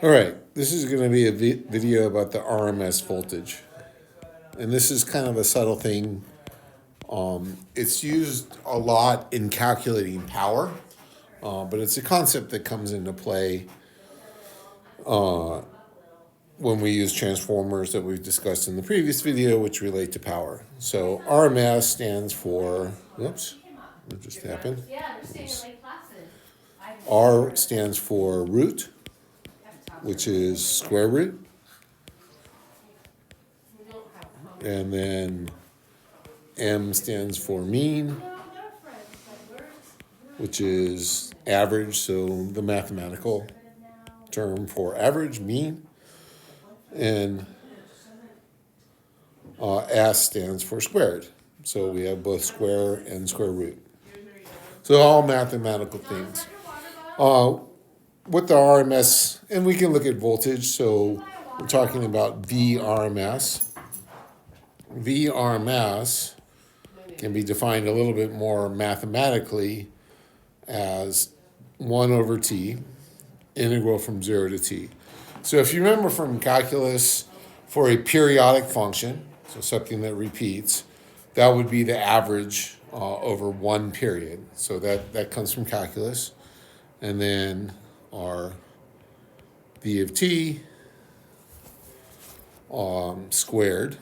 All right, this is going to be a video about the RMS voltage. And this is kind of a subtle thing. It's used a lot in calculating power, but it's a concept that comes into play when we use transformers that we've discussed in the previous video, which relate to power. So RMS stands for, whoops, what just happened? R stands for root, which is square root. And then M stands for mean, which is average, so the mathematical term for average, mean. And S stands for squared. So we have both square and square root. So all mathematical things. With the RMS, and we can look at voltage, so we're talking about VRMS. VRMS can be defined a little bit more mathematically as 1 over t, integral from 0 to t. So if you remember from calculus, for a periodic function, so something that repeats, that would be the average over one period. So that comes from calculus. And then our v of t squared.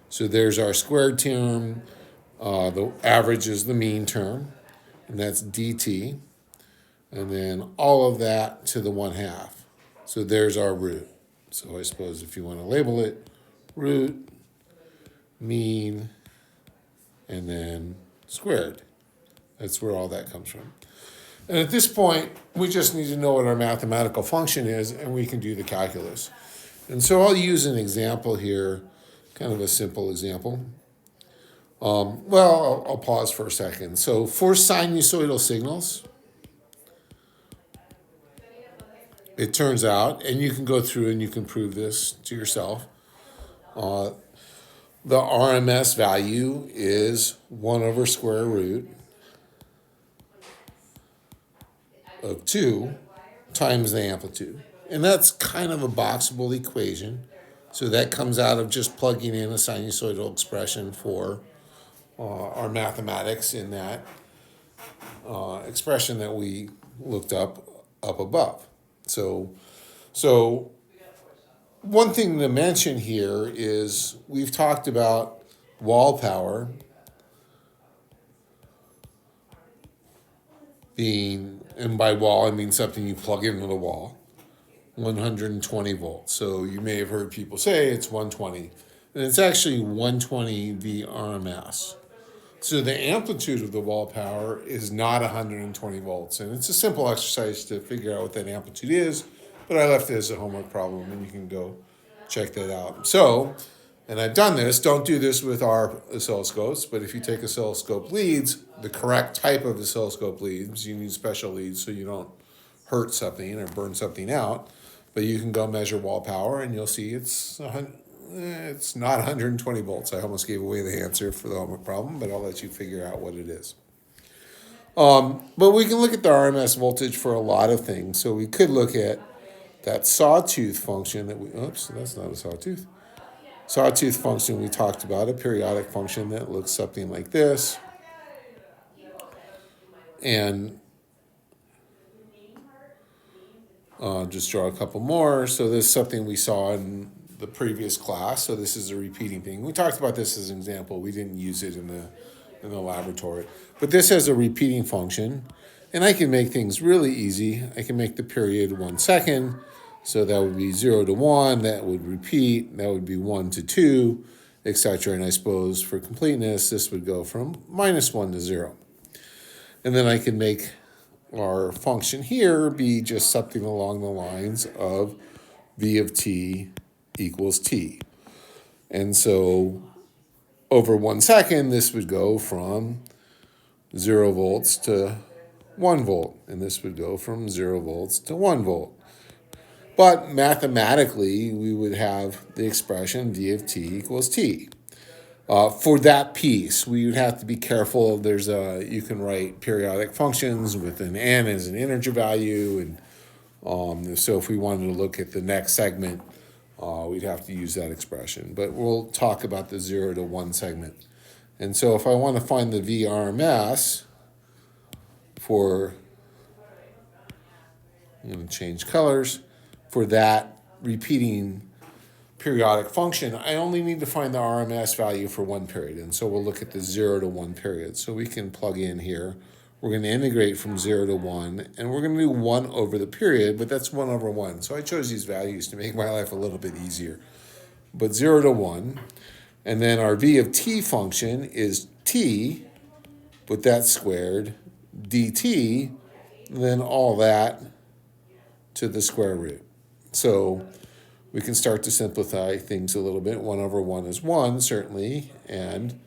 So there's our squared term. The average is the mean term, and that's dt. And then all of that to the 1/2. So there's our root. So I suppose if you want to label it, root, mean, and then squared. That's where all that comes from. And at this point, we just need to know what our mathematical function is, and we can do the calculus. And so I'll use an example here, kind of a simple example. I'll pause for a second. So for sinusoidal signals, it turns out, and you can go through and you can prove this to yourself, the RMS value is 1 over square root of 2 times the amplitude. And that's kind of a boxable equation. So that comes out of just plugging in a sinusoidal expression for our mathematics in that expression that we looked up above. So one thing to mention here is we've talked about wall power being, and by wall I mean something you plug into the wall, 120 volts. So you may have heard people say it's 120, and it's actually 120 VRMS. So the amplitude of the wall power is not 120 volts, and it's a simple exercise to figure out what that amplitude is, but I left it as a homework problem, and you can go check that out. So, and I've done this, don't do this with our oscilloscopes, but if you take oscilloscope leads, the correct type of oscilloscope leads, you need special leads so you don't hurt something or burn something out, but you can go measure wall power, and you'll see it's not 120 volts. I almost gave away the answer for the homework problem, but I'll let you figure out what it is. But we can look at the RMS voltage for a lot of things. So we could look at that sawtooth function that that's not a sawtooth. Sawtooth function we talked about, a periodic function that looks something like this. And just draw a couple more. So this is something we saw in the previous class. So this is a repeating thing. We talked about this as an example. We didn't use it in the laboratory. But this has a repeating function. And I can make things really easy. I can make the period 1 second. So that would be 0 to 1. That would repeat. That would be 1 to 2, etc. And I suppose for completeness, this would go from -1 to 0. And then I can make our function here be just something along the lines of v of t equals t. And so over 1 second, this would go from 0 volts to 1 volt. And this would go from 0 volts to 1 volt. But mathematically, we would have the expression v of t equals t. For that piece, we would have to be careful. You can write periodic functions with an n as an integer value, and So if we wanted to look at the next segment, we'd have to use that expression. But we'll talk about the 0 to 1 segment. And so if I want to find the VRMS for, I'm going to change colors, for that repeating periodic function, I only need to find the RMS value for one period. And so we'll look at the 0 to 1 period. So we can plug in here. We're going to integrate from 0 to 1, and we're going to do 1 over the period, but that's 1 over 1. So I chose these values to make my life a little bit easier. But 0 to 1, and then our v of t function is t, but that's squared, dt, and then all that to the square root. So we can start to simplify things a little bit. 1 over 1 is 1, certainly, and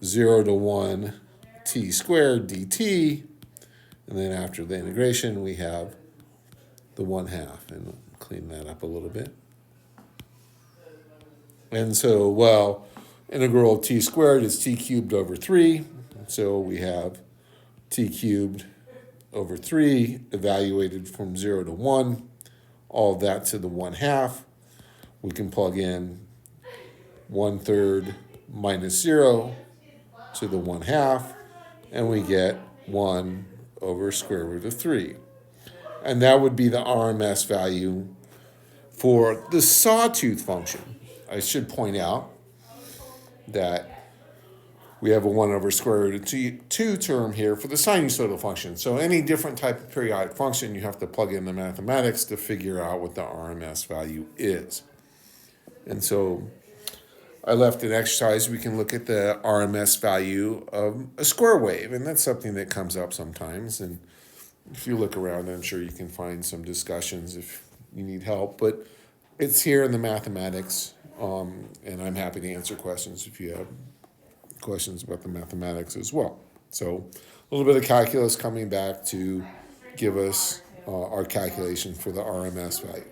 0 to 1 t squared dt, and then after the integration, we have the 1/2, and clean that up a little bit. And so, well, integral of t squared is t cubed over 3, so we have t cubed over 3 evaluated from 0 to 1, all of that to the 1/2. We can plug in 1/3 minus 0 to the 1/2, and we get 1 over square root of 3. And that would be the RMS value for the sawtooth function. I should point out that we have a 1 over square root of 2 term here for the sinusoidal function. So any different type of periodic function, you have to plug in the mathematics to figure out what the RMS value is. And so I left an exercise. We can look at the RMS value of a square wave, and that's something that comes up sometimes. And if you look around, I'm sure you can find some discussions if you need help. But it's here in the mathematics, and I'm happy to answer questions if you have questions about the mathematics as well. So a little bit of calculus coming back to give us our calculation for the RMS value.